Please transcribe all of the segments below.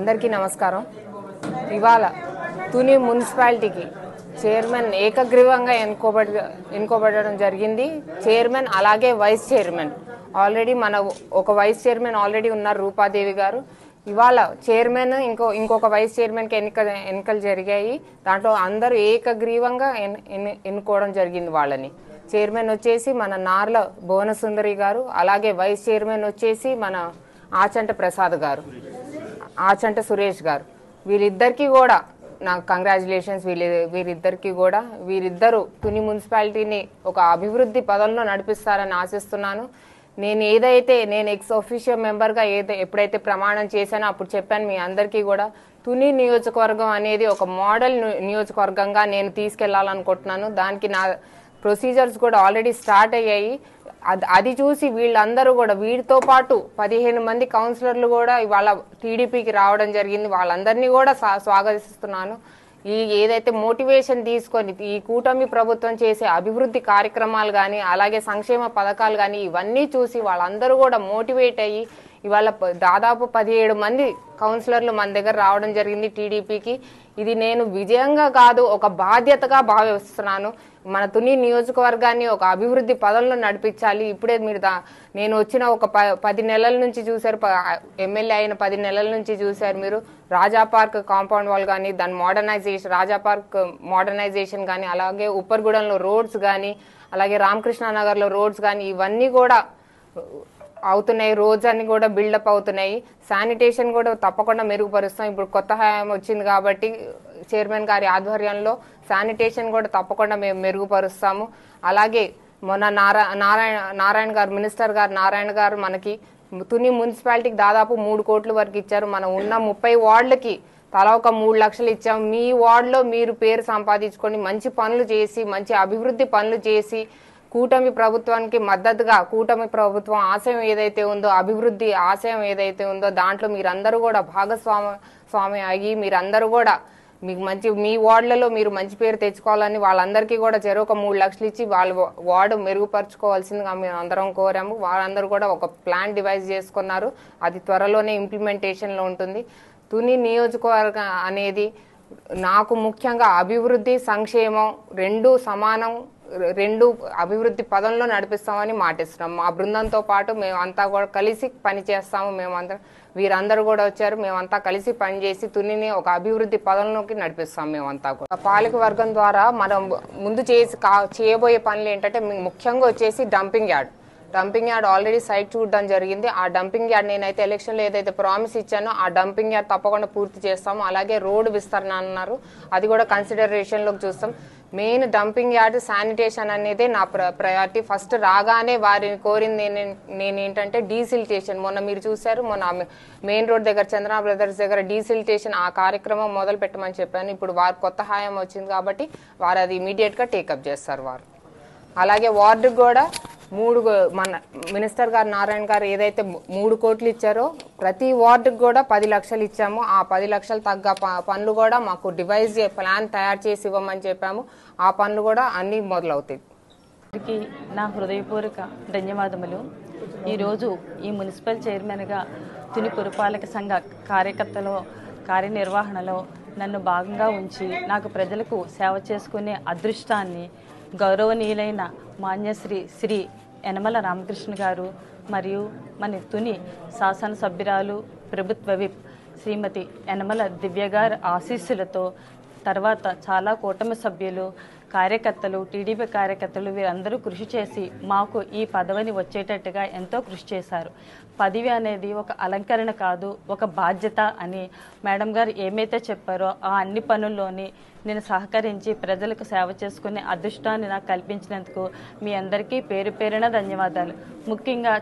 అందరికీ నమస్కారం. ఇవాళ తుని మున్సిపాలిటీకి చైర్మన్ ఏకగ్రీవంగా ఎన్నుకోబడడం జరిగింది. చైర్మన్ అలాగే వైస్ చైర్మన్ ఆల్రెడీ ఒక వైస్ చైర్మన్ ఆల్రెడీ ఉన్నారు, రూపాదేవి గారు. ఇవాళ చైర్మన్ ఇంకొక వైస్ చైర్మన్కి ఎన్నికలు జరిగాయి. దాంట్లో అందరూ ఏకగ్రీవంగా ఎన్నుకోవడం జరిగింది. వాళ్ళని చైర్మన్ వచ్చేసి మన నార్ల భువనసుందరి గారు, అలాగే వైస్ చైర్మన్ వచ్చేసి మన ఆచంట ప్రసాద్ గారు, ఆచంట సురేష్ గారు. వీరిద్దరికీ కూడా నాకు కంగ్రాచులేషన్స్. వీరిద్దరూ తుని మున్సిపాలిటీని ఒక అభివృద్ధి పదంలో నడిపిస్తారని ఆశిస్తున్నాను. నేను ఎక్స్ ఒఫీషియల్ మెంబర్గా ఎప్పుడైతే ప్రమాణం చేశానో అప్పుడు చెప్పాను మీ అందరికీ కూడా, తుని నియోజకవర్గం అనేది ఒక మోడల్ నియోజకవర్గంగా నేను తీసుకెళ్లాలనుకుంటున్నాను. దానికి నా ప్రొసీజర్స్ కూడా ఆల్రెడీ స్టార్ట్ అయ్యాయి. అది చూసి వీళ్ళందరూ కూడా, వీరితో పాటు 15 మంది కౌన్సిలర్లు కూడా ఇవాళ టీడీపీకి రావడం జరిగింది. వాళ్ళందరినీ కూడా స్వాగతిస్తున్నాను. ఏదైతే మోటివేషన్ తీసుకొని ఈ కూటమి ప్రభుత్వం చేసే అభివృద్ధి కార్యక్రమాలు కానీ, అలాగే సంక్షేమ పథకాలు కానీ, ఇవన్నీ చూసి వాళ్ళందరూ కూడా మోటివేట్ అయ్యి ఇవాళ దాదాపు 17 మంది కౌన్సిలర్లు మన దగ్గర రావడం జరిగింది టీడీపీకి. ఇది నేను విజయంగా కాదు, ఒక బాధ్యతగా భావిస్తున్నాను. మన తుని నియోజకవర్గాన్ని ఒక అభివృద్ధి పదంలో నడిపించాలి. ఇప్పుడే నేను వచ్చిన ఒక 10 నెలల నుంచి చూశారు, ఎమ్మెల్యే అయిన 10 నెలల నుంచి చూశారు మీరు. రాజా పార్క్ కాంపౌండ్ వాల్ కానీ, దాని మోడర్నైజేషన్, రాజా పార్క్ మోడర్నైజేషన్ కానీ, అలాగే ఉప్పర్గూడెంలో రోడ్స్ కానీ, అలాగే రామకృష్ణానగర్లో రోడ్స్ కానీ, ఇవన్నీ కూడా అవుతున్నాయి. రోడ్స్ అన్ని కూడా బిల్డప్ అవుతున్నాయి. శానిటేషన్ కూడా తప్పకుండా మెరుగుపరుస్తాం. ఇప్పుడు కొత్త హయాం వచ్చింది కాబట్టి చైర్మన్ గారి ఆధ్వర్యంలో శానిటేషన్ కూడా తప్పకుండా మేము మెరుగుపరుస్తాము. అలాగే మొన్న నారాయణ గారు, మినిస్టర్ గారు నారాయణ గారు మనకి తుని మున్సిపాలిటీకి దాదాపు 3 కోట్ల వరకు ఇచ్చారు. మనం ఉన్న 30 వార్డులకి తలా ఒక 3 లక్షలు ఇచ్చాం. మీ వార్డులో మీరు పేరు సంపాదించుకొని మంచి పనులు చేసి, మంచి అభివృద్ధి పనులు చేసి, కూటమి ప్రభుత్వానికి మద్దతుగా, కూటమి ప్రభుత్వం ఆశయం ఏదైతే ఉందో, అభివృద్ధి ఆశయం ఏదైతే ఉందో దాంట్లో మీరందరూ కూడా భాగస్వామి అయ్యి, మీరందరూ కూడా మీ వార్డులలో మీరు మంచి పేరు తెచ్చుకోవాలని వాళ్ళందరికీ కూడా ఒక 3 లక్షలు ఇచ్చి వాళ్ళ వార్డు మెరుగుపరచుకోవాల్సిందిగా మేము అందరం కోరాము. వాళ్ళందరూ కూడా ఒక ప్లాన్ డివైజ్ చేసుకున్నారు. అది త్వరలోనే ఇంప్లిమెంటేషన్లో ఉంటుంది. తుని నియోజకవర్గం అనేది నాకు ముఖ్యంగా అభివృద్ధి, సంక్షేమం రెండు సమానం, రెండు అభివృద్ధి పదంలో నడిపిస్తామని మాటిస్తున్నాం. మా బృందంతో పాటు మేమంతా కూడా కలిసి పనిచేస్తాము. వీరందరూ కూడా వచ్చారు. మేమంతా కలిసి పనిచేసి తునిని ఒక అభివృద్ధి పదంలోకి నడిపిస్తాం. మేమంతా కూడా పాలక వర్గం ద్వారా మనం ముందు చేయబోయే పనులు ఏంటంటే, ముఖ్యంగా వచ్చేసి డంపింగ్ యార్డ్ ఆల్రెడీ సైట్ చూడడం జరిగింది. ఆ డంపింగ్ యార్డ్ నేనైతే ఎలక్షన్లో ఏదైతే ప్రామిస్ ఇచ్చానో ఆ డంపింగ్ యార్డ్ తప్పకుండా పూర్తి చేస్తాము. అలాగే రోడ్డు విస్తరణ అన్నారు, అది కూడా కన్సిడరేషన్లోకి చూస్తాం. మెయిన్ డంపింగ్ యార్డ్, శానిటేషన్ అనేది నా ప్రయారిటీ. ఫస్ట్ రాగానే వారిని కోరింది నేను ఏంటంటే డీసిల్టేషన్. మొన్న మీరు చూశారు, మొన్న మెయిన్ రోడ్ దగ్గర చంద్ర బ్రదర్స్ దగ్గర డీసిల్టేషన్ ఆ కార్యక్రమం మొదలు పెట్టమని చెప్పాను. ఇప్పుడు వారు కొత్త హాయం వచ్చింది కాబట్టి వారు అది ఇమీడియట్గా టేకప్ చేస్తారు వారు. అలాగే వార్డుకు కూడా మన మినిస్టర్ గారు నారాయణ గారు ఏదైతే 3 కోట్లు ఇచ్చారో ప్రతి వార్డుకు కూడా 10 లక్షలు ఇచ్చాము. ఆ 10 లక్షలు తగ్గ పనులు కూడా మాకు ప్లాన్ తయారు చేసి ఇవ్వమని చెప్పాము. ఆ పనులు కూడా అన్ని మొదలవుతాయి. నా హృదయపూర్వక ధన్యవాదములు. ఈరోజు ఈ మున్సిపల్ చైర్మన్గా తుని పురపాలక సంఘ కార్యనిర్వహణలో నన్ను భాగంగా ఉంచి నాకు ప్రజలకు సేవ చేసుకునే అదృష్టాన్ని గౌరవనీయులైన మాన్యశ్రీ శ్రీ యనమల రామకృష్ణ గారు మరియు మన తుని శాసనసభ్యురాలు, ప్రభుత్వ విప్ శ్రీమతి యనమల దివ్య గారి ఆశీస్సులతో, తర్వాత చాలా కూటమి సభ్యులు, కార్యకర్తలు, టీడీపీ కార్యకర్తలు వీరందరూ కృషి చేసి మాకు ఈ పదవిని వచ్చేటట్టుగా ఎంతో కృషి చేశారు. పదవి అనేది ఒక అలంకరణ కాదు, ఒక బాధ్యత అని మేడం గారు ఏమైతే చెప్పారో ఆ అన్ని పనుల్లోని నేను సహకరించి ప్రజలకు సేవ చేసుకునే అదృష్టాన్ని నాకు కల్పించినందుకు మీ అందరికీ పేరు పేరున ధన్యవాదాలు. ముఖ్యంగా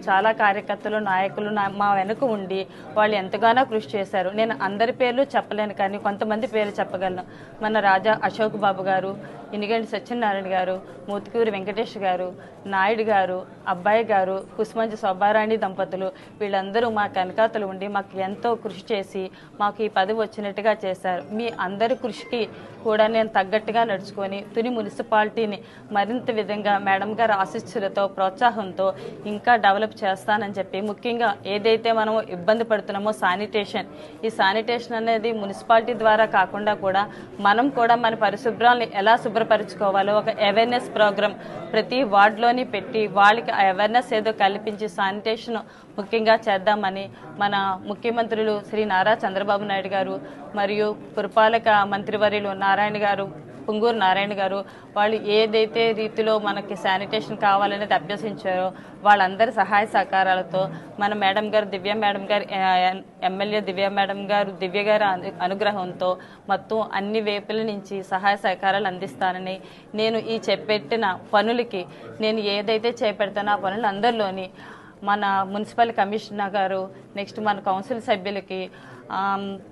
చాలా కార్యకర్తలు, నాయకులు మా వెనుక ఉండి వాళ్ళు ఎంతగానో కృషి చేశారు. నేను అందరి పేర్లు చెప్పలేను, కానీ కొంతమంది పేర్లు చెప్పగలను. మన రాజా అశోక్ బాబు గారు, ఇనిగంటి సత్యనారాయణ గారు, మూతుకూరి వెంకటేష్ గారు, నాయుడు గారు, అబ్బాయి గారు, కుసుమంజి శోభారాణి దంపతులు వీళ్ళందరూ మా వెనకాతలు ఉండి మాకు ఎంతో కృషి చేసి మాకు ఈ పదవి వచ్చినట్టుగా చేశారు. మీ అందరి కృషికి కూడా నేను తగ్గట్టుగా నడుచుకొని తుని మున్సిపాలిటీని మరింత విధంగా మేడం గారి ఆశీస్సులతో ప్రోత్సాహంతో ఇంకా డెవలప్ చేస్తానని చెప్పి, ముఖ్యంగా ఏదైతే మనం ఇబ్బంది పడుతున్నామో శానిటేషన్, ఈ శానిటేషన్ అనేది మున్సిపాలిటీ ద్వారా కాకుండా కూడా మనం కూడా మన పరిశుభ్రాన్ని ఎలా శుభ్రపరచుకోవాలో ఒక అవేర్నెస్ ప్రోగ్రామ్ ప్రతి వార్డులోని పెట్టి వాళ్ళకి అవేర్నెస్ ఏదో కల్పించి శానిటేషన్ ముఖ్యంగా చేద్దామని మన ముఖ్యమంత్రులు శ్రీ నారా చంద్రబాబు నాయుడు గారు మరియు పురపాలక మంత్రివర్యులు పొంగూరు నారాయణ గారు వాళ్ళు ఏదైతే రీతిలో మనకి శానిటేషన్ కావాలనేది అభ్యసించారో వాళ్ళందరి సహాయ సహకారాలతో మన మేడం గారు దివ్య మేడం గారు, ఎమ్మెల్యే దివ్య మేడం గారు, దివ్య గారి అనుగ్రహంతో మొత్తం అన్ని వైపుల నుంచి సహాయ సహకారాలు అందిస్తానని, నేను ఈ చెప్పెట్టిన పనులకి నేను ఏదైతే చేపెడతానో ఆ పనులు అందరిలోని మన మున్సిపల్ కమిషనర్ గారు, నెక్స్ట్ మన కౌన్సిల్ సభ్యులకి,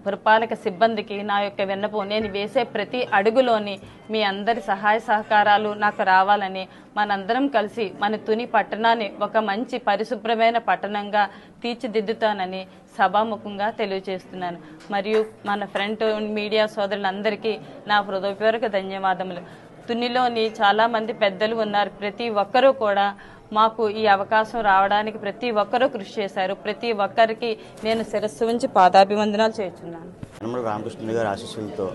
పురపాలక సిబ్బందికి నా యొక్క విన్నపం, నేను వేసే ప్రతి అడుగులోని మీ అందరి సహాయ సహకారాలు నాకు రావాలని, మనందరం కలిసి మన తుని పట్టణాన్ని ఒక మంచి పరిశుభ్రమైన పట్టణంగా తీర్చిదిద్దుతానని సభాముఖంగా తెలియజేస్తున్నాను. మరియు మన ఫ్రంట్ మీడియా సోదరులందరికీ నా హృదయపూర్వక ధన్యవాదములు. తునిలోని చాలామంది పెద్దలు ఉన్నారు. ప్రతి ఒక్కరూ కూడా మాకు ఈ అవకాశం రావడానికి ప్రతి ఒక్కరూ కృషి చేశారు. ప్రతి ఒక్కరికి నేను శిరస్సు ఉంచి పాదాభివందనాలు చేస్తున్నాను. యనమల రామకృష్ణ గారి ఆశీస్సులతో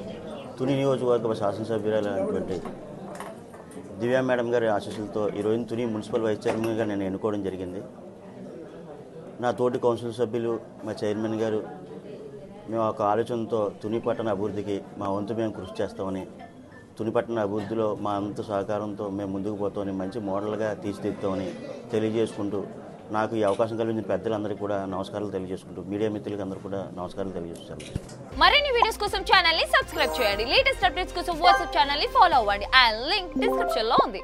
తుని నియోజకవర్గ శాసనసభ్యురాలైనటువంటి దివ్యా మేడం గారి ఆశీస్సులతో ఈరోజు తుని మున్సిపల్ వైస్ చైర్మన్గా నేను ఎన్నుకోవడం జరిగింది. నా తోటి కౌన్సిల్ సభ్యులు, మా చైర్మన్ గారు, మేము ఒక ఆలోచనతో తుని పట్టణ అభివృద్ధికి మా వంతు మేము కృషి చేస్తామని, తుని పట్టణ అభివృద్ధిలో మా అంత సహకారంతో మేము ముందుకు పోతామని, మంచి మోడల్గా తీర్చిదిద్దామని తెలియజేసుకుంటూ, నాకు ఈ అవకాశం కల్పించిన పెద్దలందరికీ కూడా నమస్కారాలు తెలియజేసుకుంటూ, మీడియా మిత్రులకి అందరూ కూడా నమస్కారాలు తెలియజేస్తాను. మరిన్ని వీడియోస్ కోసం ఛానల్ ని సబ్స్క్రైబ్ చేయండి. లేటెస్ట్ అప్డేట్స్ కోసం వాట్సాప్ ఛానల్ ని ఫాలో అవ్వండి. ఆ లింక్ డిస్క్రిప్షన్ లో ఉంది.